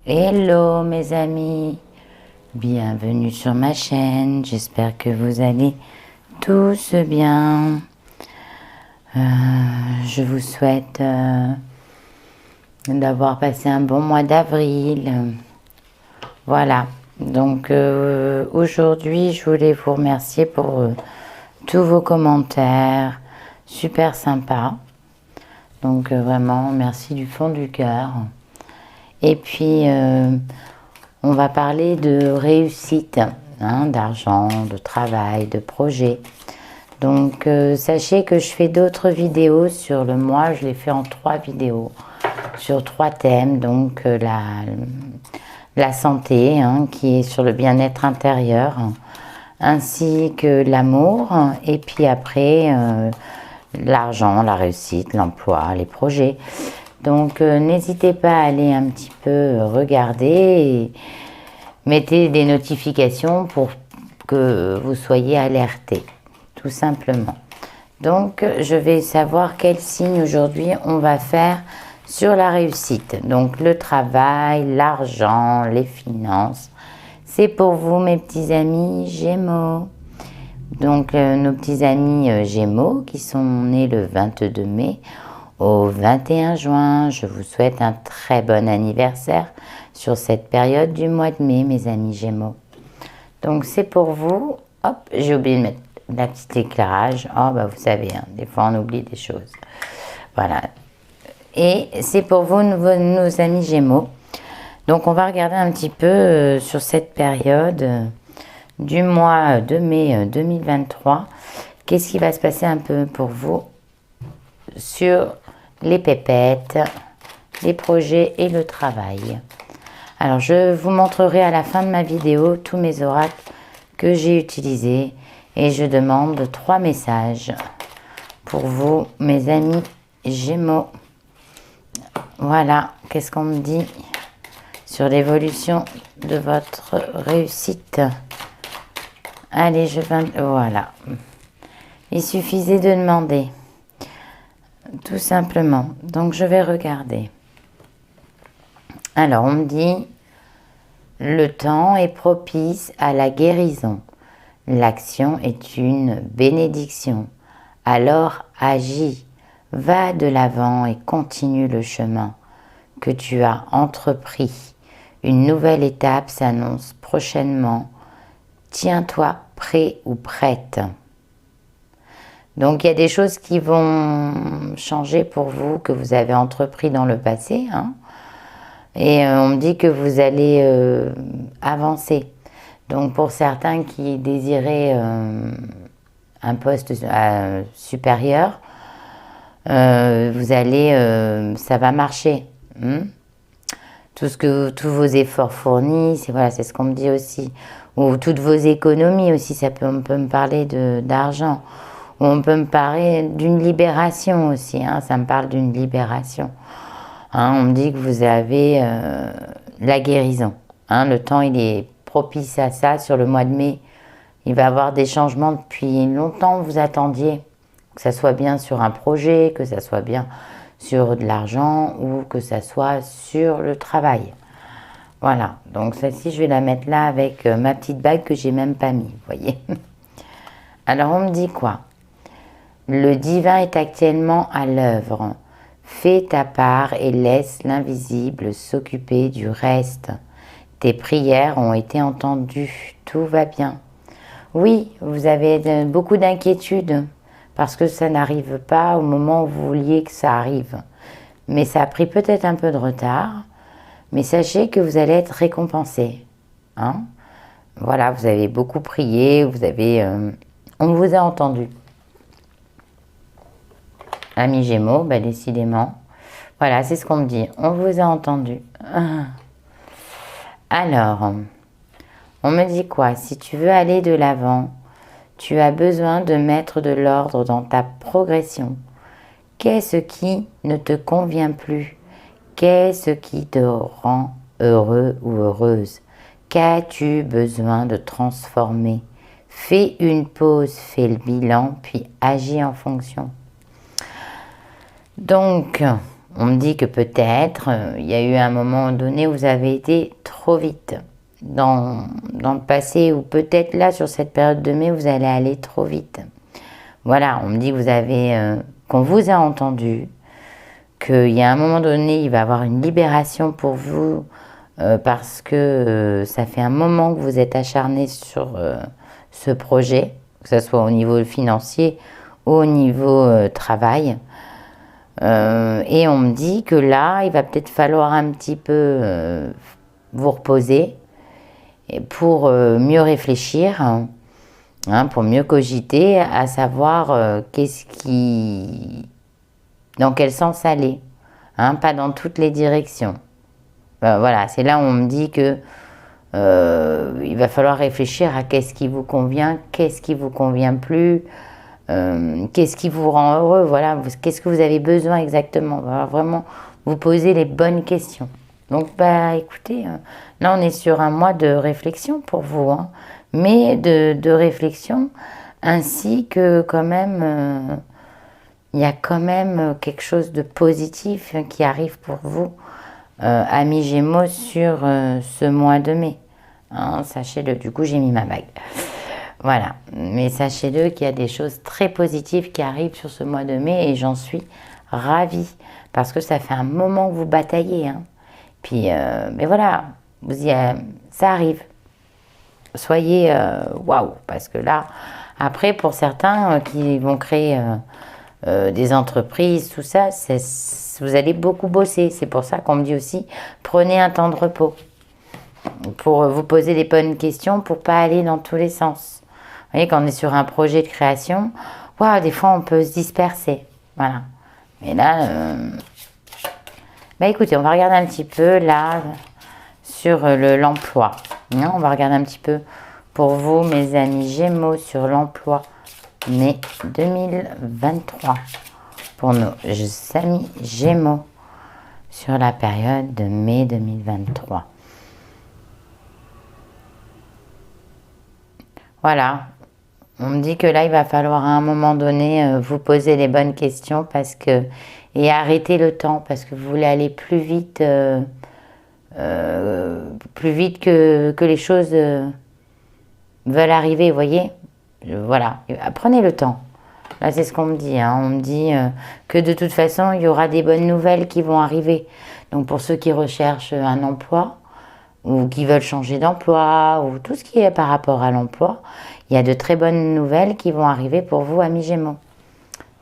Hello mes amis, bienvenue sur ma chaîne, j'espère que vous allez tous bien. Je vous souhaite d'avoir passé un bon mois d'avril. Voilà, donc aujourd'hui je voulais vous remercier pour tous vos commentaires, super sympa. Donc vraiment merci du fond du cœur. Et puis on va parler de réussite, hein, d'argent, de travail, de projet. Donc sachez que je fais d'autres vidéos sur le mois, je les fais en 3 vidéos, sur 3 thèmes. Donc la santé, hein, qui est sur le bien-être intérieur, ainsi que l'amour, et puis après l'argent, la réussite, l'emploi, les projets. Donc n'hésitez pas à aller un petit peu regarder et mettez des notifications pour que vous soyez alertés, tout simplement. Donc je vais savoir quel signe aujourd'hui on va faire sur la réussite. Donc le travail, l'argent, les finances. C'est pour vous mes petits amis Gémeaux. Donc nos petits amis Gémeaux qui sont nés le 22 mai au 21 juin. Je vous souhaite un très bon anniversaire sur cette période du mois de mai, mes amis Gémeaux. Donc c'est pour vous. Hop, j'ai oublié de mettre la petite éclairage. Oh bah vous savez, hein, des fois on oublie des choses. Voilà. Et c'est pour vous, nos amis Gémeaux. Donc on va regarder un petit peu sur cette période du mois de mai 2023. Qu'est-ce qui va se passer un peu pour vous sur les pépettes, les projets et le travail. Alors je vous montrerai à la fin de ma vidéo tous mes oracles que j'ai utilisés et je demande 3 messages pour vous mes amis Gémeaux. Voilà, qu'est-ce qu'on me dit sur l'évolution de votre réussite? Allez, voilà. Il suffisait de demander. Tout simplement. Donc je vais regarder. Alors on me dit, le temps est propice à la guérison. L'action est une bénédiction. Alors agis, va de l'avant et continue le chemin que tu as entrepris. Une nouvelle étape s'annonce prochainement. Tiens-toi prêt ou prête. Donc il y a des choses qui vont changer pour vous, que vous avez entrepris dans le passé, hein. Et on me dit que vous allez avancer. Donc pour certains qui désiraient un poste supérieur, vous allez, ça va marcher. Tous vos efforts fournis, voilà, c'est ce qu'on me dit aussi. Ou toutes vos économies aussi, on peut me parler d'argent. On peut me parler d'une libération aussi, hein, ça me parle d'une libération. Hein, on me dit que vous avez la guérison. Hein, le temps, il est propice à ça. Sur le mois de mai, il va y avoir des changements depuis longtemps. Vous attendiez que ça soit bien sur un projet, que ça soit bien sur de l'argent ou que ça soit sur le travail. Voilà, donc celle-ci, je vais la mettre là avec ma petite bague que j'ai même pas mis, vous voyez. Alors, on me dit quoi? Le divin est actuellement à l'œuvre. Fais ta part et laisse l'invisible s'occuper du reste. Tes prières ont été entendues, tout va bien. Oui, vous avez beaucoup d'inquiétudes parce que ça n'arrive pas au moment où vous vouliez que ça arrive. Mais ça a pris peut-être un peu de retard, mais sachez que vous allez être récompensé. Hein? Voilà, vous avez beaucoup prié, on vous a entendu. Amis Gémeaux, bah décidément. Voilà, c'est ce qu'on me dit. On vous a entendu. Alors, on me dit quoi? Si tu veux aller de l'avant, tu as besoin de mettre de l'ordre dans ta progression. Qu'est-ce qui ne te convient plus? Qu'est-ce qui te rend heureux ou heureuse? Qu'as-tu besoin de transformer? Fais une pause, fais le bilan, puis agis en fonction. Donc, On me dit que peut-être, il y a eu un moment donné où vous avez été trop vite dans le passé, ou peut-être là, sur cette période de mai, vous allez aller trop vite. Voilà, on me dit que vous avez, qu'on vous a entendu, qu'il y a un moment donné, il va y avoir une libération pour vous, parce que ça fait un moment que vous êtes acharné sur ce projet, que ce soit au niveau financier ou au niveau travail. Et on me dit que là, il va peut-être falloir un petit peu vous reposer pour mieux réfléchir, hein, pour mieux cogiter, à savoir dans quel sens aller, hein, pas dans toutes les directions. Voilà, c'est là où on me dit que il va falloir réfléchir à qu'est-ce qui vous convient, qu'est-ce qui vous convient plus, qu'est-ce qui vous rend heureux, voilà, qu'est-ce que vous avez besoin exactement. On va vraiment vous poser les bonnes questions. Donc, écoutez, là, on est sur un mois de réflexion pour vous, hein, mais de réflexion, ainsi que quand même, il y a quand même quelque chose de positif qui arrive pour vous, amis Gémeaux, sur ce mois de mai. Hein, sachez-le, du coup, j'ai mis ma bague. Voilà, mais sachez-le qu'il y a des choses très positives qui arrivent sur ce mois de mai et j'en suis ravie, parce que ça fait un moment que vous bataillez, hein. Puis, mais voilà, ça arrive. Soyez waouh, parce que là, après, pour certains qui vont créer des entreprises, tout ça, vous allez beaucoup bosser. C'est pour ça qu'on me dit aussi, prenez un temps de repos pour vous poser les bonnes questions, pour pas aller dans tous les sens. Vous voyez, quand on est sur un projet de création, waouh, des fois on peut se disperser. Voilà. Mais là, écoutez, on va regarder un petit peu là sur l'emploi. On va regarder un petit peu pour vous, mes amis Gémeaux, sur l'emploi mai 2023. Pour nos amis Gémeaux, sur la période de mai 2023. Voilà. On me dit que là, il va falloir à un moment donné vous poser les bonnes questions et arrêter le temps, parce que vous voulez aller plus vite que les choses veulent arriver, vous voyez. Voilà, prenez le temps. Là, c'est ce qu'on me dit, hein. On me dit que de toute façon, il y aura des bonnes nouvelles qui vont arriver. Donc, pour ceux qui recherchent un emploi, ou qui veulent changer d'emploi, ou tout ce qui est par rapport à l'emploi, il y a de très bonnes nouvelles qui vont arriver pour vous, amis Gémeaux.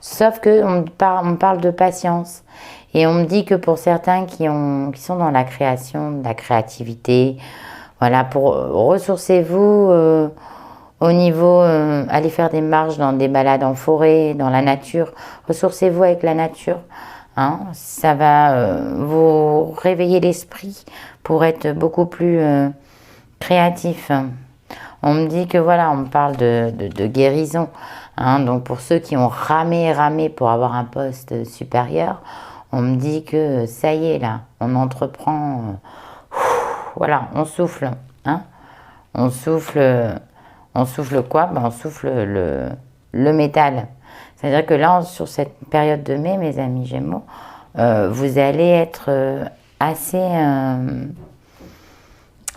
Sauf qu'on me parle de patience. Et on me dit que pour certains qui sont dans la création, de la créativité, voilà, pour ressourcez-vous au niveau, allez faire des marches, dans des balades en forêt, dans la nature. Ressourcez-vous avec la nature. Hein, ça va vous réveiller l'esprit pour être beaucoup plus créatif. On me dit que voilà, on me parle de guérison. Hein, donc pour ceux qui ont ramé pour avoir un poste supérieur, on me dit que ça y est là, on entreprend. Voilà, on souffle. Hein, on souffle quoi? On souffle le métal. C'est-à-dire que là, sur cette période de mai, mes amis Gémeaux, vous allez être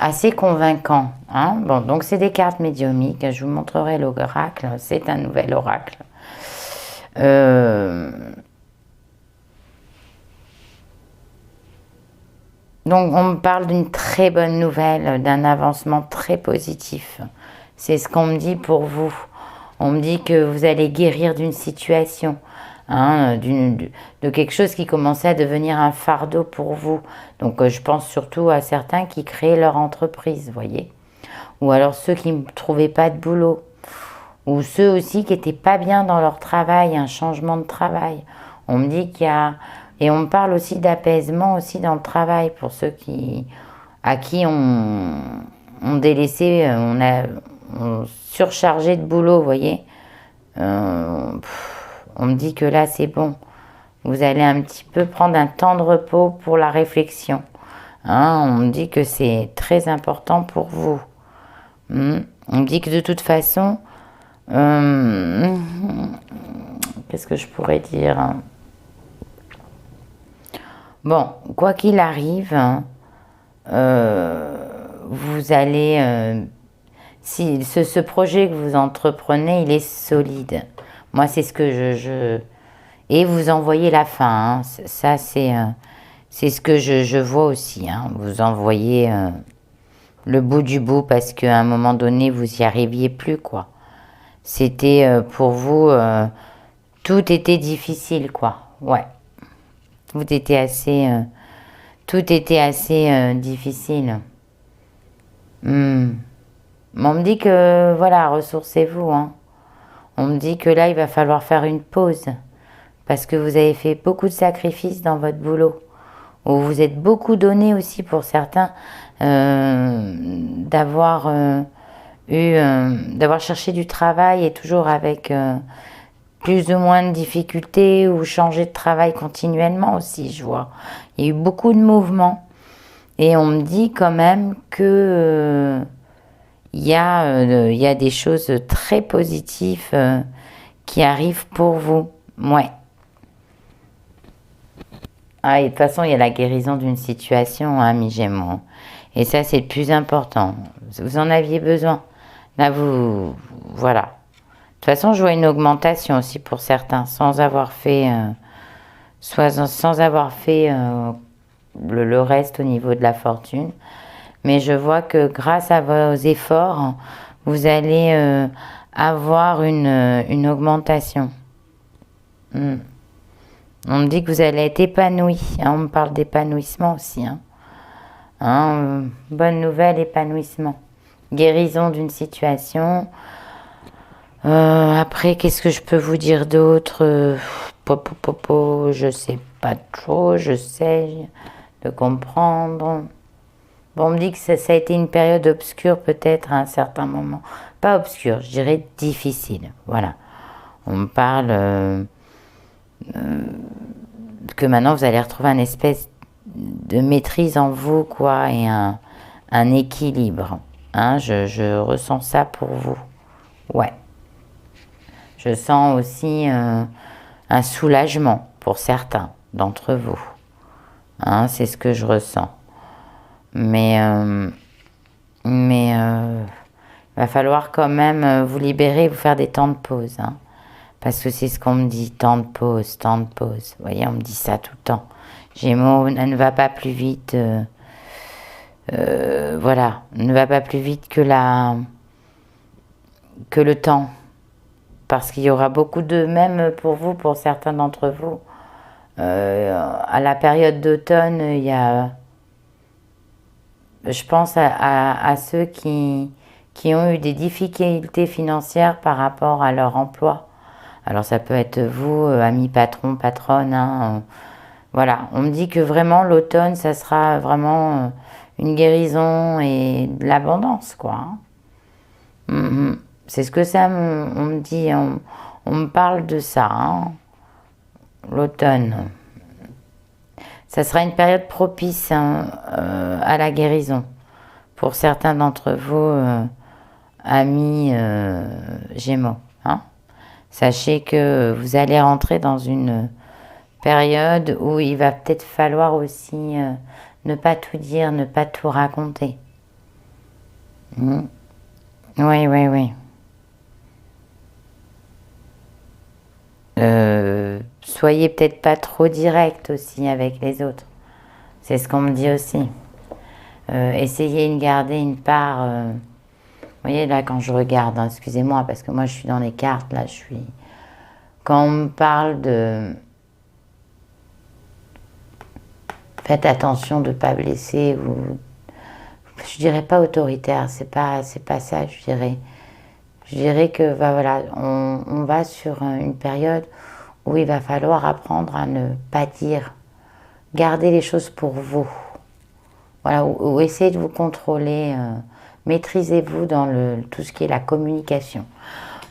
assez convaincant. Hein. Bon, donc c'est des cartes médiumiques. Je vous montrerai l'oracle. C'est un nouvel oracle. Donc on me parle d'une très bonne nouvelle, d'un avancement très positif. C'est ce qu'on me dit pour vous. On me dit que vous allez guérir d'une situation, hein, de quelque chose qui commençait à devenir un fardeau pour vous. Donc je pense surtout à certains qui créent leur entreprise, vous voyez. Ou alors ceux qui ne trouvaient pas de boulot. Ou ceux aussi qui n'étaient pas bien dans leur travail, un changement de travail. On me dit qu'il y a... Et on me parle aussi d'apaisement aussi dans le travail, pour ceux à qui on délaissé, on surchargé de boulot, vous voyez. On me dit que là, c'est bon. Vous allez un petit peu prendre un temps de repos pour la réflexion. Hein, on me dit que c'est très important pour vous. On me dit que de toute façon, qu'est-ce que je pourrais dire? Bon, quoi qu'il arrive, hein, vous allez... si ce projet que vous entreprenez, il est solide. Moi, c'est ce que Et vous en voyez la fin. Hein. Ça, c'est ce que je vois aussi. Hein. Vous en voyez le bout du bout parce qu'à un moment donné, vous y arriviez plus, quoi. C'était pour vous... tout était difficile, quoi. Ouais. Tout était assez difficile. Hmm. On me dit que, voilà, ressourcez-vous. Hein. On me dit que là, il va falloir faire une pause. Parce que vous avez fait beaucoup de sacrifices dans votre boulot. Ou vous êtes beaucoup donné aussi pour certains d'avoir d'avoir cherché du travail et toujours avec plus ou moins de difficultés ou changer de travail continuellement aussi, je vois. Il y a eu beaucoup de mouvements. Et on me dit quand même que il y a des choses très positives qui arrivent pour vous. Ouais. Ah, et de toute façon, il y a la guérison d'une situation, hein, mi Gémeaux. Et ça, c'est le plus important. Vous en aviez besoin. Là, voilà. De toute façon, je vois une augmentation aussi pour certains, sans avoir fait, sans avoir fait le reste au niveau de la fortune. Mais je vois que grâce à vos efforts, vous allez avoir une augmentation. Hmm. On me dit que vous allez être épanoui. Hein, on me parle d'épanouissement aussi. Hein. Bonne nouvelle, épanouissement. Guérison d'une situation. Après, qu'est-ce que je peux vous dire d'autre je sais pas trop, j'essaie de comprendre. Bon, on me dit que ça a été une période obscure peut-être à un certain moment. Pas obscure, je dirais difficile. Voilà. On me parle que maintenant vous allez retrouver une espèce de maîtrise en vous, quoi, et un équilibre. Hein, je ressens ça pour vous. Ouais. Je sens aussi un soulagement pour certains d'entre vous. Hein, c'est ce que je ressens. Mais il va falloir quand même vous libérer, vous faire des temps de pause. Hein, parce que c'est ce qu'on me dit, temps de pause, temps de pause. Vous voyez, on me dit ça tout le temps. Gémeaux, ne va pas plus vite. Voilà, ne va pas plus vite que le temps. Parce qu'il y aura beaucoup de, même pour vous, pour certains d'entre vous, à la période d'automne, il y a, je pense à ceux qui ont eu des difficultés financières par rapport à leur emploi. Alors ça peut être vous, amis patron, patronne. Hein, voilà, on me dit que vraiment l'automne, ça sera vraiment une guérison et de l'abondance, quoi. Hein. C'est ce que ça, on me dit, on me parle de ça, hein, l'automne. Ça sera une période propice hein, à la guérison. Pour certains d'entre vous, amis Gémeaux. Hein. Sachez que vous allez rentrer dans une période où il va peut-être falloir aussi ne pas tout dire, ne pas tout raconter. Oui, oui, oui. Soyez peut-être pas trop direct aussi avec les autres. C'est ce qu'on me dit aussi. Essayez de garder une part... vous voyez là quand je regarde, hein, excusez-moi parce que moi je suis dans les cartes, là je suis... Quand on me parle de... Faites attention de ne pas blesser ou... Je dirais pas autoritaire, c'est pas ça, je dirais que bah, voilà, on va sur une période où il va falloir apprendre à ne pas dire, garder les choses pour vous. Voilà, ou essayez de vous contrôler, maîtrisez-vous dans tout ce qui est la communication.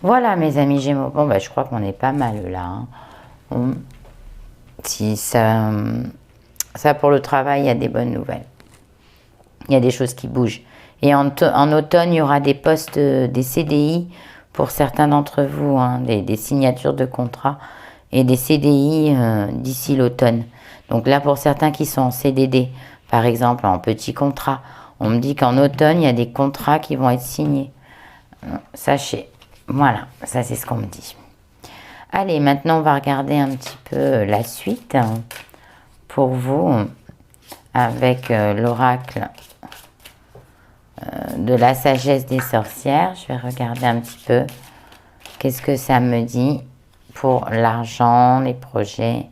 Voilà mes amis Gémeaux, bon bah, je crois qu'on est pas mal là. Hein. Si ça pour le travail, il y a des bonnes nouvelles. Il y a des choses qui bougent. Et en automne, il y aura des postes, des CDI pour certains d'entre vous, hein, des signatures de contrats et des CDI d'ici l'automne. Donc là, pour certains qui sont en CDD, par exemple, en petit contrat, on me dit qu'en automne, il y a des contrats qui vont être signés. Sachez. Voilà, ça c'est ce qu'on me dit. Allez, maintenant on va regarder un petit peu la suite pour vous avec l'oracle de la sagesse des sorcières. Je vais regarder un petit peu qu'est-ce que ça me dit pour l'argent, les projets.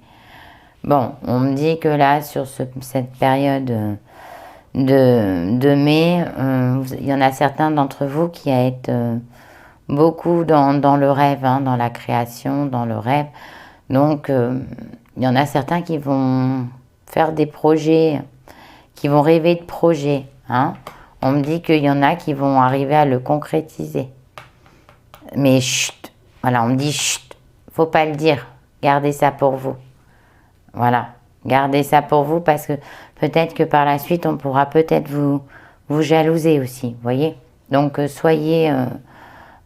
Bon, on me dit que là, sur cette période de mai, il y en a certains d'entre vous qui être beaucoup dans le rêve, hein, dans la création, dans le rêve. Donc, il y en a certains qui vont faire des projets, qui vont rêver de projets. Hein. On me dit qu'il y en a qui vont arriver à le concrétiser. Mais chut, voilà, on me dit chut, faut pas le dire, gardez ça pour vous. Voilà, gardez ça pour vous parce que peut-être que par la suite, on pourra peut-être vous jalouser aussi, vous voyez. Donc, soyez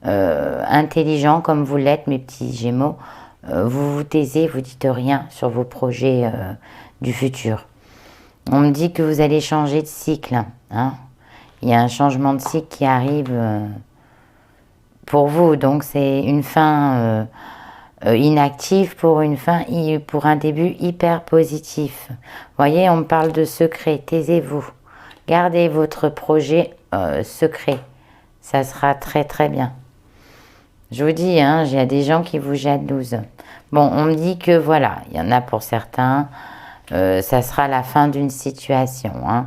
intelligents comme vous l'êtes, mes petits Gémeaux. Vous vous taisez, vous dites rien sur vos projets du futur. On me dit que vous allez changer de cycle. Hein. Il y a un changement de cycle qui arrive pour vous. Donc, c'est une fin inactive pour une fin, pour un début hyper positif. Vous voyez, on me parle de secret. Taisez-vous. Gardez votre projet secret. Ça sera très très bien. Je vous dis, hein, il y a des gens qui vous jalousent. Bon, on me dit que voilà, il y en a pour certains, ça sera la fin d'une situation hein,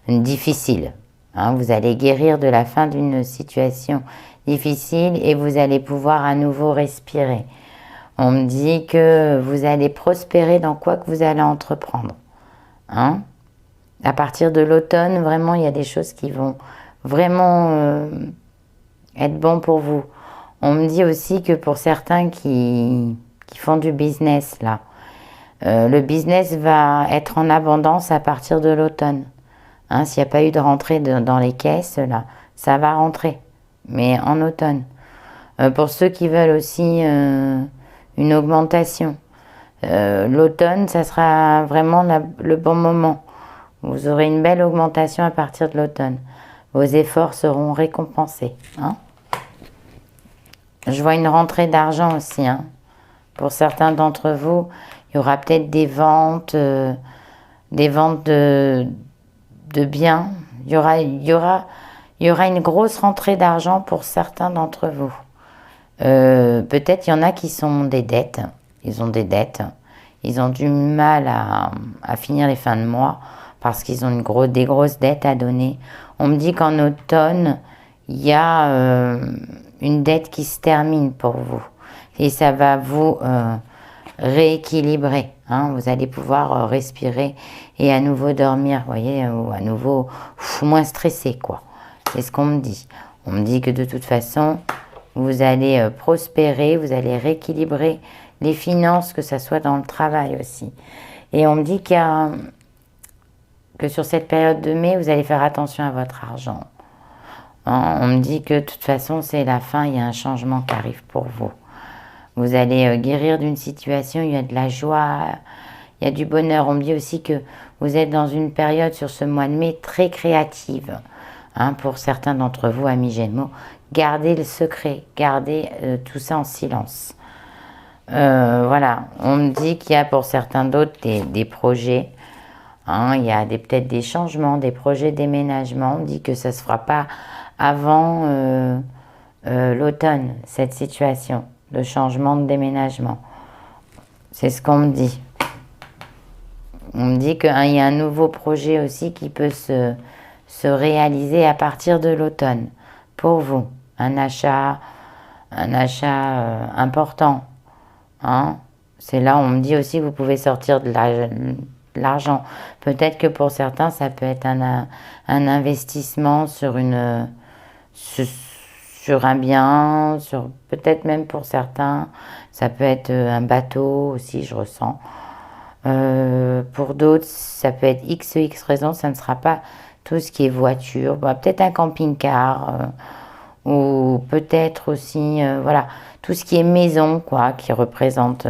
difficile. Hein, vous allez guérir de la fin d'une situation difficile et vous allez pouvoir à nouveau respirer. On me dit que vous allez prospérer dans quoi que vous allez entreprendre. Hein. À partir de l'automne, vraiment, il y a des choses qui vont vraiment être bons pour vous. On me dit aussi que pour certains qui font du business, là, le business va être en abondance à partir de l'automne. Hein, s'il n'y a pas eu de rentrée dans les caisses, là, ça va rentrer, mais en automne. Pour ceux qui veulent aussi une augmentation, l'automne, ça sera vraiment le bon moment. Vous aurez une belle augmentation à partir de l'automne. Vos efforts seront récompensés. Hein. Je vois une rentrée d'argent aussi. Hein. Pour certains d'entre vous, il y aura peut-être des ventes de biens. Il y aura une grosse rentrée d'argent pour certains d'entre vous. Peut-être il y en a qui sont des dettes. Ils ont des dettes. Ils ont du mal à finir les fins de mois parce qu'ils ont des grosses dettes à donner. On me dit qu'en automne, il y a une dette qui se termine pour vous. Et ça va vous rééquilibrer. Hein. Vous allez pouvoir respirer et à nouveau dormir, vous voyez, ou à nouveau moins stressé, quoi. C'est ce qu'on me dit. On me dit que de toute façon, vous allez prospérer, vous allez rééquilibrer les finances, que ça soit dans le travail aussi. Et on me dit que sur cette période de mai, vous allez faire attention à votre argent. Hein, on me dit que de toute façon, c'est la fin, il y a un changement qui arrive pour vous. Vous allez guérir d'une situation, il y a de la joie, il y a du bonheur. On me dit aussi que vous êtes dans une période sur ce mois de mai très créative. Hein, pour certains d'entre vous, amis Gémeaux, gardez le secret, gardez tout ça en silence. Voilà, on me dit qu'il y a pour certains d'autres des projets. Hein, il y a peut-être des changements, des projets de déménagement. On me dit que ça ne se fera pas avant l'automne, cette situation de changement de déménagement. C'est ce qu'on me dit. On me dit qu'il y a un nouveau projet aussi qui peut se réaliser à partir de l'automne. Pour vous, un achat important. Hein. C'est là où on me dit aussi que vous pouvez sortir de l'argent. Peut-être que pour certains, ça peut être un investissement sur un bien, peut-être même pour certains, ça peut être un bateau aussi, je ressens. Pour d'autres, ça peut être X raison, ça ne sera pas tout ce qui est voiture, peut-être un camping-car, ou peut-être aussi, voilà, tout ce qui est maison, quoi, qui représente,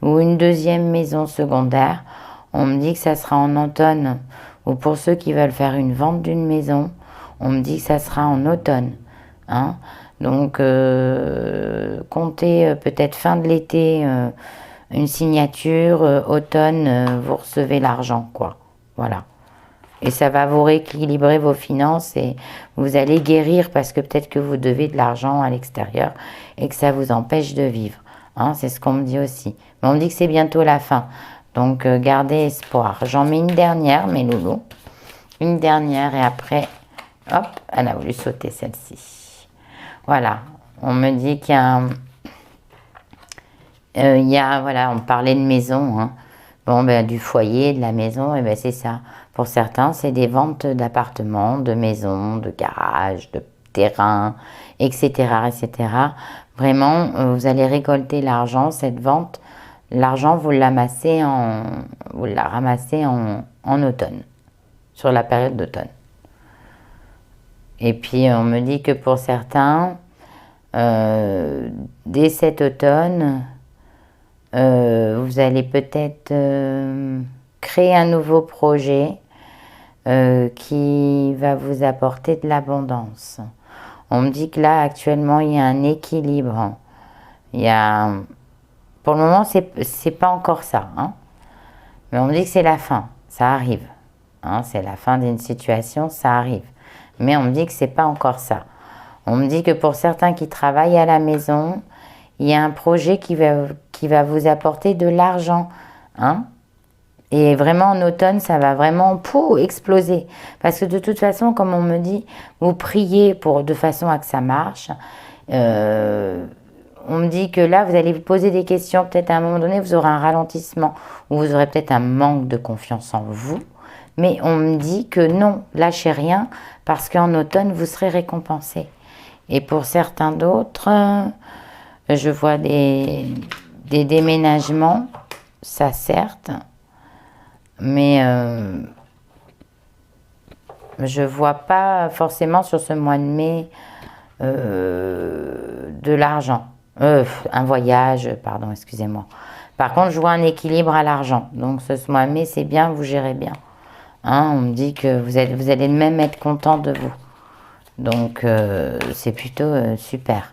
ou une deuxième maison secondaire. On me dit que ça sera en automne. Ou pour ceux qui veulent faire une vente d'une maison, on me dit que ça sera en automne. Hein. Donc, comptez peut-être fin de l'été, une signature, automne, vous recevez l'argent, quoi. Voilà. Et ça va vous rééquilibrer vos finances et vous allez guérir parce que peut-être que vous devez de l'argent à l'extérieur et que ça vous empêche de vivre. Hein, c'est ce qu'on me dit aussi. Mais on me dit que c'est bientôt la fin. Donc, gardez espoir. J'en mets une dernière, mes loulous. Une dernière et après, hop, elle a voulu sauter celle-ci. Voilà. On me dit qu'il y a, voilà, on parlait de maison, hein. Bon, ben, du foyer, de la maison, et ben c'est ça. Pour certains, c'est des ventes d'appartements, de maisons, de garages, de terrains, etc., etc. Vraiment, vous allez récolter l'argent, cette vente. L'argent, vous la ramassez en automne, sur la période d'automne. Et puis, on me dit que pour certains, dès cet automne, vous allez peut-être créer un nouveau projet qui va vous apporter de l'abondance. On me dit que là, actuellement, il y a un équilibre. Il y a... Pour le moment, c'est pas encore ça. Hein. Mais on me dit que c'est la fin. Ça arrive. Hein, c'est la fin d'une situation, ça arrive. Mais on me dit que c'est pas encore ça. On me dit que pour certains qui travaillent à la maison, il y a un projet qui va vous apporter de l'argent. Hein. Et vraiment, en automne, ça va vraiment exploser. Parce que de toute façon, comme on me dit, vous priez de façon à que ça marche. On me dit que là, vous allez vous poser des questions. Peut-être à un moment donné, vous aurez un ralentissement. Ou vous aurez peut-être un manque de confiance en vous. Mais on me dit que non, lâchez rien. Parce qu'en automne, vous serez récompensé. Et pour certains d'autres, je vois des déménagements. Ça, certes. Mais je vois pas forcément sur ce mois de mai de l'argent. Un voyage, pardon, excusez-moi. Par contre, je vois un équilibre à l'argent. Donc ce mois de mai, c'est bien, vous gérez bien. Hein, on me dit que vous allez même être content de vous. Donc c'est plutôt super.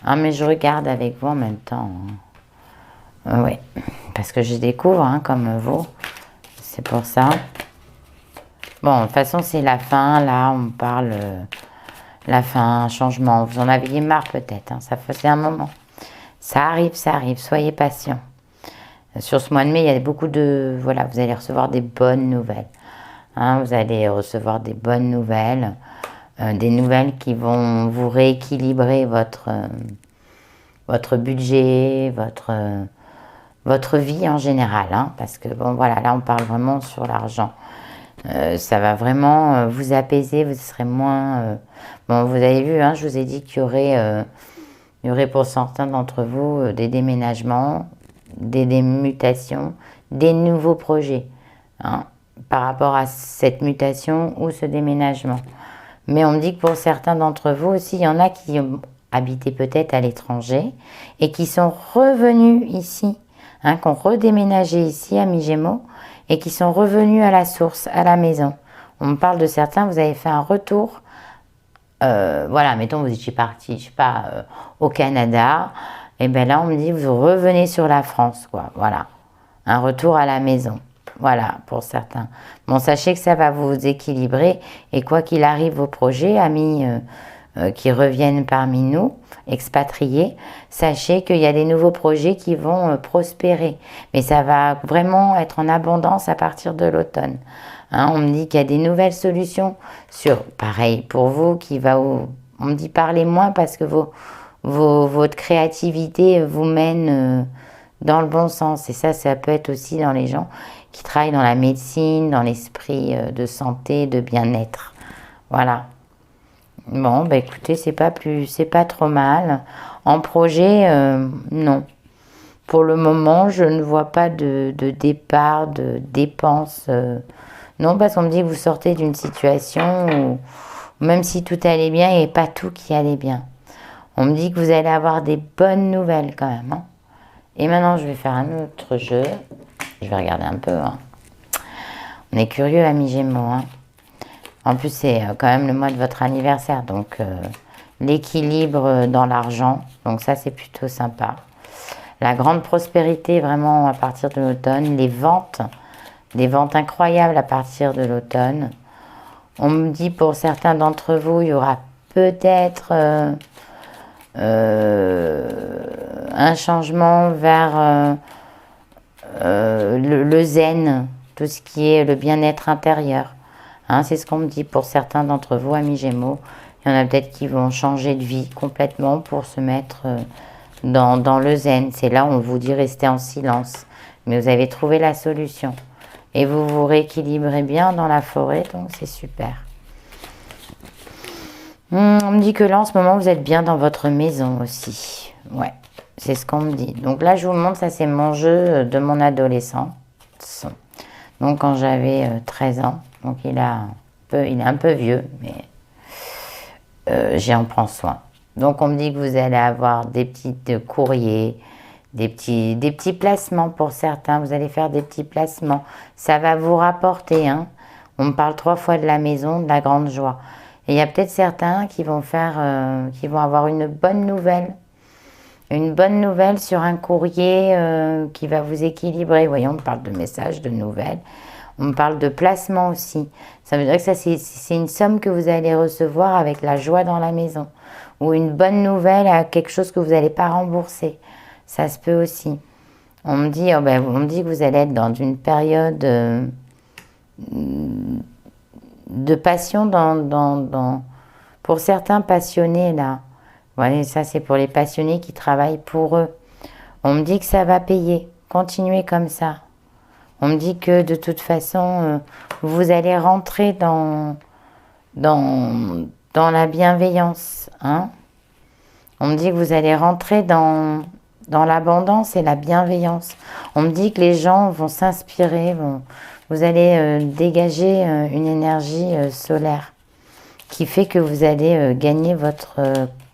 Ah, mais je regarde avec vous en même temps. Oui, parce que je découvre, hein, comme vous. C'est pour ça. Bon, de toute façon, c'est la fin. Là, on parle la fin, changement. Vous en aviez marre peut-être. Hein, ça faisait un moment. Ça arrive, ça arrive. Soyez patient. Sur ce mois de mai, il y a beaucoup de... Voilà, vous allez recevoir des bonnes nouvelles. Hein, vous allez recevoir des bonnes nouvelles. Des nouvelles qui vont vous rééquilibrer votre budget, votre vie en général, hein, parce que bon voilà, là on parle vraiment sur l'argent. Ça va vraiment vous apaiser, vous serez moins... Bon, vous avez vu, hein, je vous ai dit qu'il y aurait pour certains d'entre vous des déménagements, des mutations, des nouveaux projets, hein, par rapport à cette mutation ou ce déménagement. Mais on me dit que pour certains d'entre vous aussi, il y en a qui habitaient peut-être à l'étranger et qui sont revenus ici, hein, qui ont redéménagé ici à Mi-Gémeaux et qui sont revenus à la source, à la maison. On me parle de certains, vous avez fait un retour, voilà, mettons vous étiez parti, je sais pas, au Canada, et bien là on me dit vous revenez sur la France, quoi, voilà, un retour à la maison. Voilà, pour certains. Bon, sachez que ça va vous équilibrer. Et quoi qu'il arrive vos projets, amis qui reviennent parmi nous, expatriés, sachez qu'il y a des nouveaux projets qui vont prospérer. Mais ça va vraiment être en abondance à partir de l'automne. Hein, on me dit qu'il y a des nouvelles solutions sur, pareil, pour vous, on me dit parlez moins parce que votre créativité vous mène dans le bon sens. Et ça peut être aussi dans les gens qui travaillent dans la médecine, dans l'esprit de santé, de bien-être. Voilà. Bon, bah écoutez, c'est pas trop mal. En projet, non. Pour le moment, je ne vois pas de départ, de dépenses. Non, parce qu'on me dit que vous sortez d'une situation où, même si tout allait bien, il n'y avait pas tout qui allait bien. On me dit que vous allez avoir des bonnes nouvelles quand même. Hein. Et maintenant, je vais faire un autre jeu. Je vais regarder un peu. Hein. On est curieux, amis Gémeaux. Hein. En plus, c'est quand même le mois de votre anniversaire. Donc, l'équilibre dans l'argent. Donc, ça, c'est plutôt sympa. La grande prospérité, vraiment, à partir de l'automne. Les ventes. Des ventes incroyables à partir de l'automne. On me dit, pour certains d'entre vous, il y aura peut-être un changement vers le zen, tout ce qui est le bien-être intérieur. Hein, c'est ce qu'on me dit pour certains d'entre vous, amis Gémeaux. Il y en a peut-être qui vont changer de vie complètement pour se mettre dans le zen. C'est là où on vous dit rester en silence. Mais vous avez trouvé la solution. Et vous vous rééquilibrez bien dans la forêt, donc c'est super. On me dit que là, en ce moment, vous êtes bien dans votre maison aussi. Ouais, c'est ce qu'on me dit. Donc là, je vous montre, ça c'est mon jeu de mon adolescence. Donc quand j'avais 13 ans. Donc il est un peu vieux, mais j'en prends soin. Donc on me dit que vous allez avoir des petits courriers, des petits placements pour certains. Vous allez faire des petits placements. Ça va vous rapporter. Hein. On me parle 3 fois de la maison, de la grande joie. Et il y a peut-être certains qui vont avoir une bonne nouvelle. Une bonne nouvelle sur un courrier qui va vous équilibrer. Voyons, on me parle de messages, de nouvelles. On me parle de placement aussi. Ça veut dire que ça, c'est une somme que vous allez recevoir avec la joie dans la maison. Ou une bonne nouvelle à quelque chose que vous n'allez pas rembourser. Ça se peut aussi. On me dit que vous allez être dans une période de passion pour certains passionnés là. Voilà, ça c'est pour les passionnés qui travaillent pour eux. On me dit que ça va payer. Continuez comme ça. On me dit que de toute façon, vous allez rentrer dans la bienveillance. Hein. On me dit que vous allez rentrer dans l'abondance et la bienveillance. On me dit que les gens vont s'inspirer, vous allez dégager une énergie solaire qui fait que vous allez gagner votre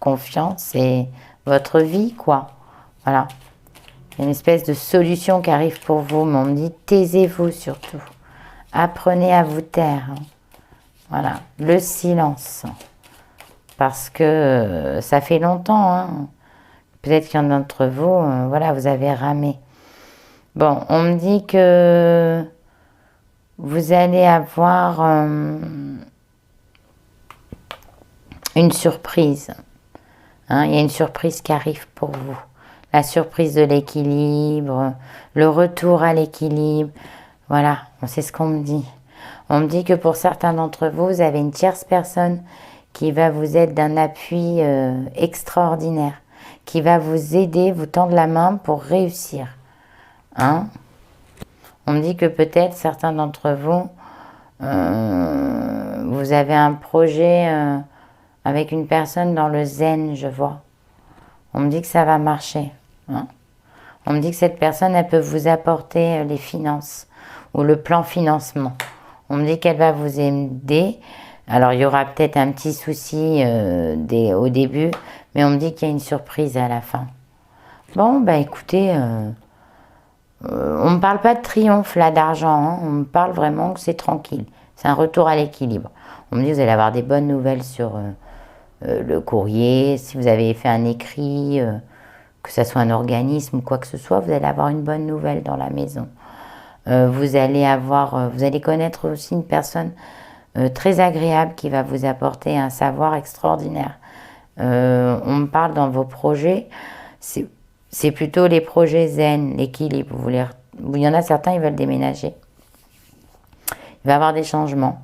confiance et votre vie, quoi. Voilà. Il y a une espèce de solution qui arrive pour vous, mais on me dit taisez-vous surtout. Apprenez à vous taire. Hein. Voilà, le silence. Parce que ça fait longtemps, hein. Peut-être qu'il y en a d'entre vous, voilà, vous avez ramé. Bon, on me dit que vous allez avoir une surprise. Hein, il y a une surprise qui arrive pour vous. La surprise de l'équilibre, le retour à l'équilibre. Voilà, c'est ce qu'on me dit. On me dit que pour certains d'entre vous, vous avez une tierce personne qui va vous être d'un appui extraordinaire, qui va vous aider, vous tendre la main pour réussir. Hein? On me dit que peut-être certains d'entre vous, vous avez un projet avec une personne dans le zen, je vois. On me dit que ça va marcher. Hein? On me dit que cette personne, elle peut vous apporter les finances ou le plan financement. On me dit qu'elle va vous aider. Alors, il y aura peut-être un petit souci au début, mais on me dit qu'il y a une surprise à la fin. Bon, bah écoutez, on ne me parle pas de triomphe là d'argent, hein. On me parle vraiment que c'est tranquille. C'est un retour à l'équilibre. On me dit que vous allez avoir des bonnes nouvelles sur le courrier. Si vous avez fait un écrit, que ce soit un organisme ou quoi que ce soit, vous allez avoir une bonne nouvelle dans la maison. Vous allez connaître aussi une personne très agréable qui va vous apporter un savoir extraordinaire. On me parle dans vos projets, c'est plutôt les projets zen, l'équilibre. Il y en a certains, ils veulent déménager. Il va y avoir des changements,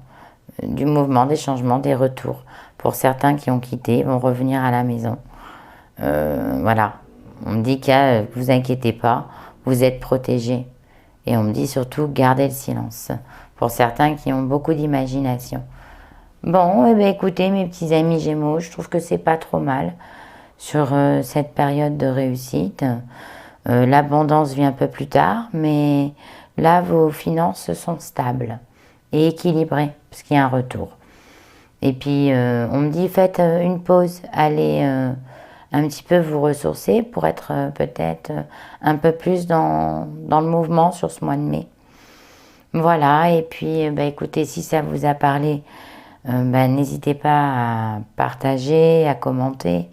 du mouvement, des changements, des retours. Pour certains qui ont quitté, ils vont revenir à la maison. Voilà. On me dit que vous inquiétez pas, vous êtes protégés. Et on me dit surtout, gardez le silence. Pour certains qui ont beaucoup d'imagination. Bon, eh bien, écoutez, mes petits amis Gémeaux, je trouve que c'est pas trop mal sur cette période de réussite. L'abondance vient un peu plus tard, mais là, vos finances sont stables et équilibrées, parce qu'il y a un retour. Et puis, on me dit, faites une pause, allez un petit peu vous ressourcer pour être peut-être un peu plus dans le mouvement sur ce mois de mai. Voilà, et puis bah, écoutez, si ça vous a parlé, bah, n'hésitez pas à partager, à commenter,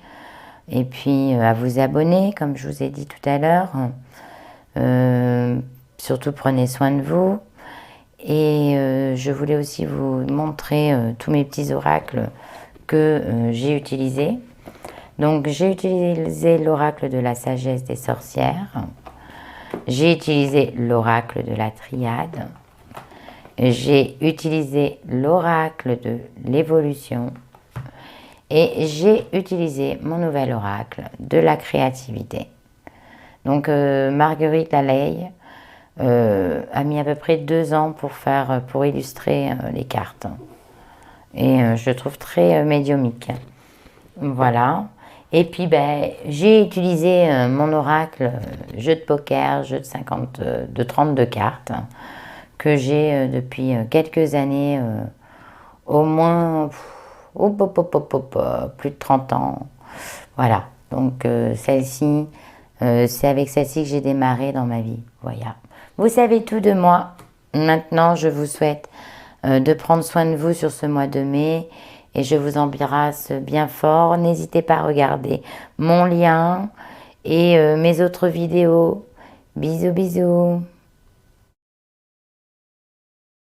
et puis à vous abonner, comme je vous ai dit tout à l'heure. Surtout prenez soin de vous. Et je voulais aussi vous montrer tous mes petits oracles que j'ai utilisés. Donc j'ai utilisé l'oracle de la sagesse des sorcières. J'ai utilisé l'oracle de la triade. J'ai utilisé l'oracle de l'évolution. Et j'ai utilisé mon nouvel oracle de la créativité. Donc Marguerite Laleille a mis à peu près 2 ans pour illustrer les cartes. Et je trouve très médiumique. Voilà. Et puis ben, j'ai utilisé mon oracle jeu de poker, jeu de 32 cartes, que j'ai depuis quelques années, au moins plus de 30 ans. Voilà. Donc celle-ci, c'est avec celle-ci que j'ai démarré dans ma vie. Voilà. Vous savez tout de moi. Maintenant, je vous souhaite de prendre soin de vous sur ce mois de mai et je vous embrasse bien fort. N'hésitez pas à regarder mon lien et mes autres vidéos. Bisous, bisous.